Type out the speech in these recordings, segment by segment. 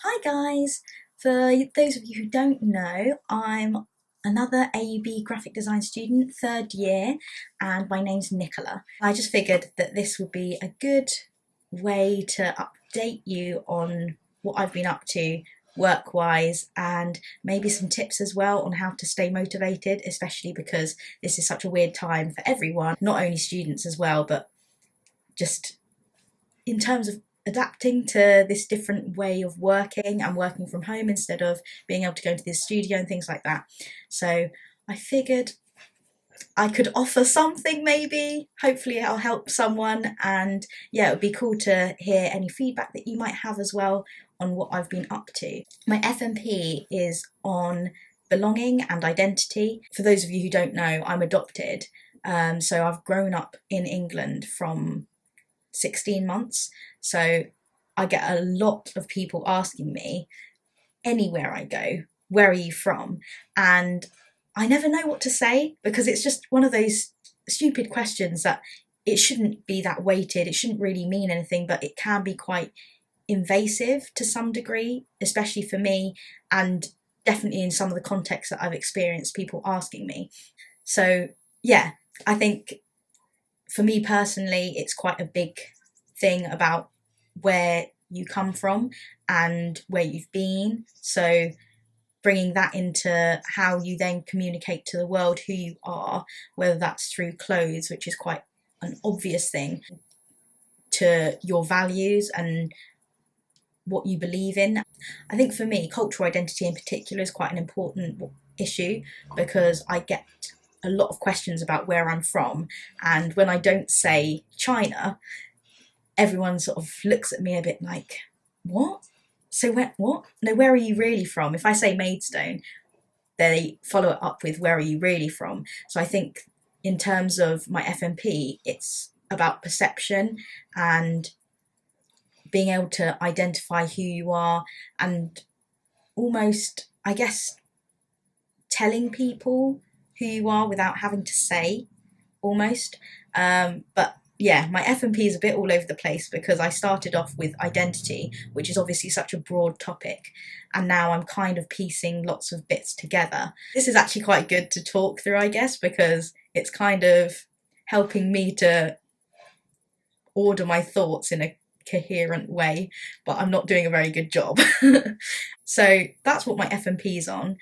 Hi guys! For those of you who don't know, I'm another AUB graphic design student, third year, and my name's Nicola. I just figured that this would be a good way to update you on what I've been up to work-wise, and maybe some tips as well on how to stay motivated, especially because this is such a weird time for everyone, not only students as well, but just in terms of adapting to this different way of working and working from home instead of being able to go into the studio and things like that. So I figured I could offer something, maybe. Hopefully I'll help someone, and yeah, it would be cool to hear any feedback that you might have as well on what I've been up to. My FMP is on belonging and identity. For those of you who don't know, I'm adopted, so I've grown up in England from 16 months. So I get a lot of people asking me anywhere I go, where are you from? And I never know what to say, because it's just one of those stupid questions that it shouldn't be that weighted. It shouldn't really mean anything, but it can be quite invasive to some degree, especially for me, and definitely in some of the contexts that I've experienced people asking me. So yeah, I think for me personally, it's quite a big thing about where you come from and where you've been. So bringing that into how you then communicate to the world who you are, whether that's through clothes, which is quite an obvious thing, to your values and what you believe in. I think for me, cultural identity in particular is quite an important issue, because I get a lot of questions about where I'm from, and when I don't say China, everyone sort of looks at me a bit like, what? So what? No, where are you really from? If I say Maidstone, they follow it up with, where are you really from? So I think in terms of my FMP, it's about perception and being able to identify who you are, and almost, I guess, telling people who you are without having to say, almost. But yeah, my FMP is a bit all over the place, because I started off with identity, which is obviously such a broad topic, and now I'm kind of piecing lots of bits together. This is actually quite good to talk through, I guess, because it's kind of helping me to order my thoughts in a coherent way, but I'm not doing a very good job. So that's what my FMP is on.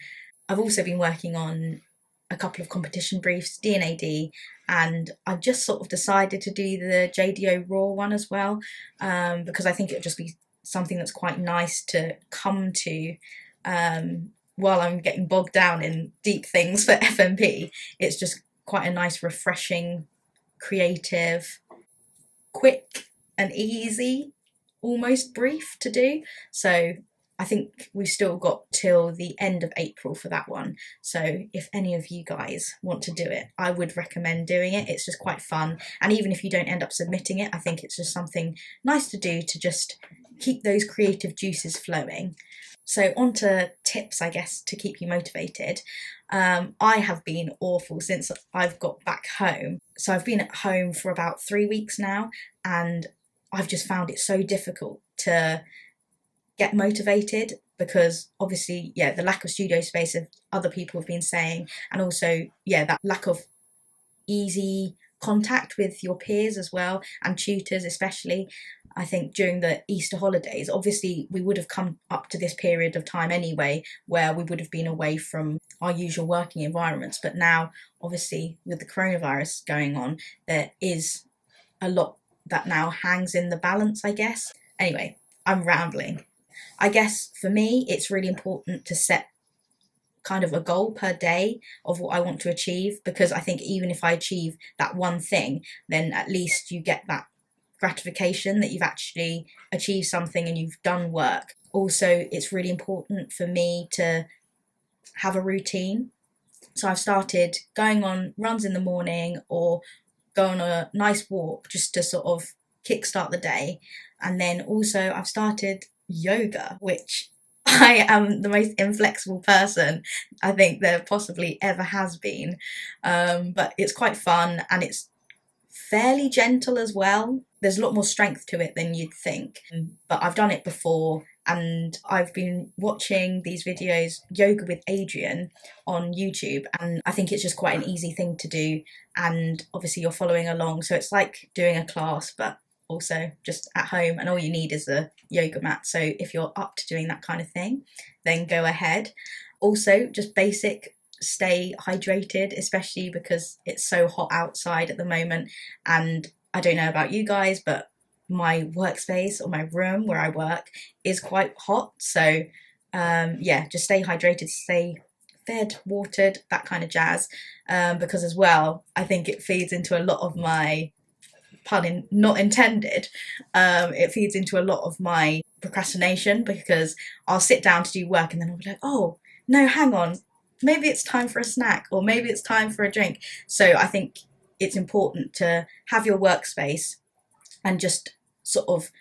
I've also been working on a couple of competition briefs, D&AD, and I've just sort of decided to do the JDO Raw one as well, because I think it would just be something that's quite nice to come to while I'm getting bogged down in deep things for FMP. It's just quite a nice, refreshing, creative, quick and easy almost brief to do. So I think we've still got till the end of April for that one. So if any of you guys want to do it, I would recommend doing it. It's just quite fun. And even if you don't end up submitting it, I think it's just something nice to do to just keep those creative juices flowing. So on to tips, I guess, to keep you motivated. I have been awful since I've got back home. So I've been at home for about 3 weeks now, and I've just found it so difficult to get motivated, because obviously, yeah, the lack of studio space of other people have been saying, and also, yeah, that lack of easy contact with your peers as well, and tutors especially. I think during the Easter holidays, obviously we would have come up to this period of time anyway where we would have been away from our usual working environments, but now obviously with the coronavirus going on, there is a lot that now hangs in the balance, I guess. Anyway, I'm rambling. I guess for me, it's really important to set kind of a goal per day of what I want to achieve, because I think even if I achieve that one thing, then at least you get that gratification that you've actually achieved something and you've done work. Also, it's really important for me to have a routine. So I've started going on runs in the morning, or go on a nice walk just to sort of kickstart the day. And then also I've started yoga, which I am the most inflexible person I think there possibly ever has been. But it's quite fun, and it's fairly gentle as well. There's a lot more strength to it than you'd think. But I've done it before, and I've been watching these videos, Yoga with Adrian, on YouTube, and I think it's just quite an easy thing to do, and obviously you're following along, so it's like doing a class but also just at home, and all you need is a yoga mat. So if you're up to doing that kind of thing, then go ahead. Also, just basic, stay hydrated, especially because it's so hot outside at the moment, and I don't know about you guys, but my workspace or my room where I work is quite hot. So yeah, just stay hydrated, stay fed, watered, that kind of jazz. Because as well, I think it feeds into a lot of my, not intended, it feeds into a lot of my procrastination, because I'll sit down to do work and then I'll be like, oh no, hang on, maybe it's time for a snack, or maybe it's time for a drink. So I think it's important to have your workspace and just sort of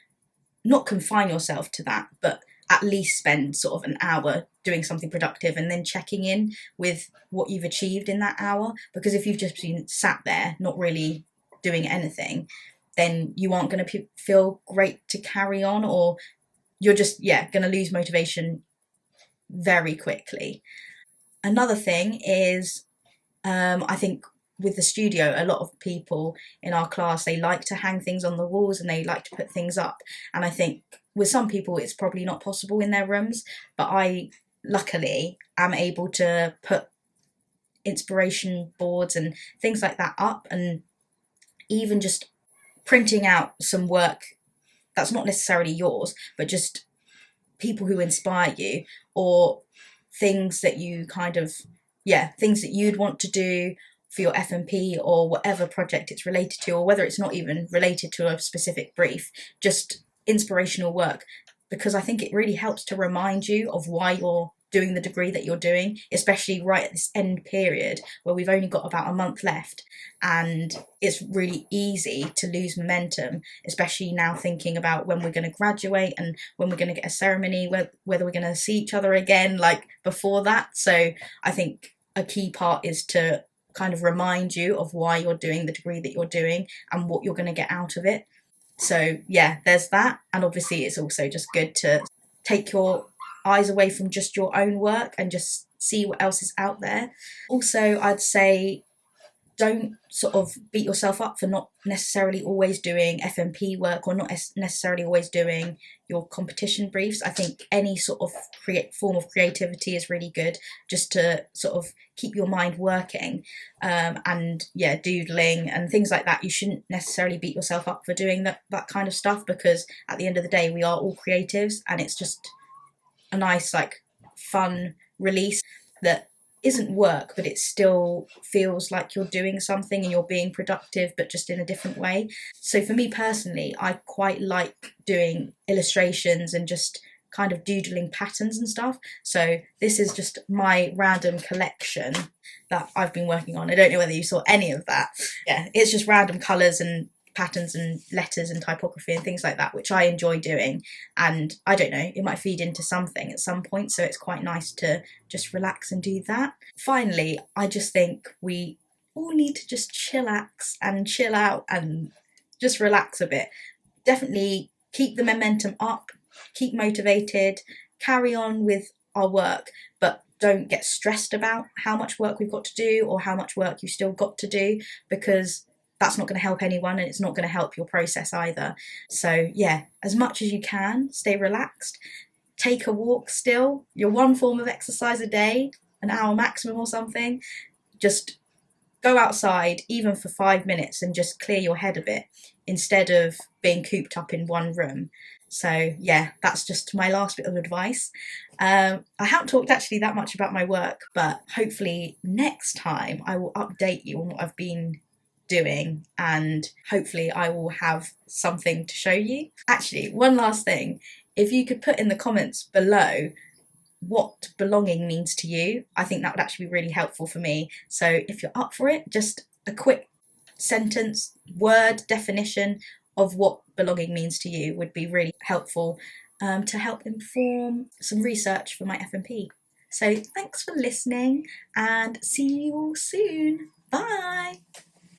not confine yourself to that, but at least spend sort of an hour doing something productive and then checking in with what you've achieved in that hour. Because if you've just been sat there not really doing anything, then you aren't going to feel great to carry on, or you're just, yeah, going to lose motivation very quickly. Another thing is, I think with the studio, a lot of people in our class, they like to hang things on the walls and they like to put things up. And I think with some people, it's probably not possible in their rooms, but I luckily am able to put inspiration boards and things like that up, and even just printing out some work that's not necessarily yours, but just people who inspire you, or things that you kind of, yeah, things that you'd want to do for your FMP or whatever project it's related to, or whether it's not even related to a specific brief, just inspirational work. Because I think it really helps to remind you of why you're doing the degree that you're doing, especially right at this end period where we've only got about a month left, and it's really easy to lose momentum, especially now thinking about when we're going to graduate and when we're going to get a ceremony, whether we're going to see each other again like before that. So I think a key part is to kind of remind you of why you're doing the degree that you're doing and what you're going to get out of it. So yeah, there's that. And obviously it's also just good to take your eyes away from just your own work and just see what else is out there. Also, I'd say don't sort of beat yourself up for not necessarily always doing FMP work, or not necessarily always doing your competition briefs. I think any sort of form of creativity is really good, just to sort of keep your mind working, and yeah, doodling and things like that. You shouldn't necessarily beat yourself up for doing that kind of stuff, because at the end of the day, we are all creatives, and it's just a nice, like, fun release that isn't work, but it still feels like you're doing something and you're being productive, but just in a different way. So for me personally, I quite like doing illustrations and just kind of doodling patterns and stuff. So this is just my random collection that I've been working on. I don't know whether you saw any of that. Yeah, it's just random colours and patterns and letters and typography and things like that, which I enjoy doing. And I don't know, it might feed into something at some point, so it's quite nice to just relax and do that. Finally, I just think we all need to just chillax and chill out and just relax a bit. Definitely keep the momentum up, keep motivated, carry on with our work, but don't get stressed about how much work we've got to do or how much work you still got to do, because that's not going to help anyone, and it's not going to help your process either. So yeah, as much as you can, stay relaxed. Take a walk still, your one form of exercise a day, an hour maximum or something. Just go outside, even for 5 minutes, and just clear your head a bit, instead of being cooped up in one room. So yeah, that's just my last bit of advice. I haven't talked actually that much about my work, but hopefully next time I will update you on what I've been doing, and hopefully I will have something to show you. Actually, one last thing, if you could put in the comments below what belonging means to you, I think that would actually be really helpful for me. So if you're up for it, just a quick sentence, word definition of what belonging means to you would be really helpful, to help inform some research for my FMP. So thanks for listening, and see you all soon. Bye!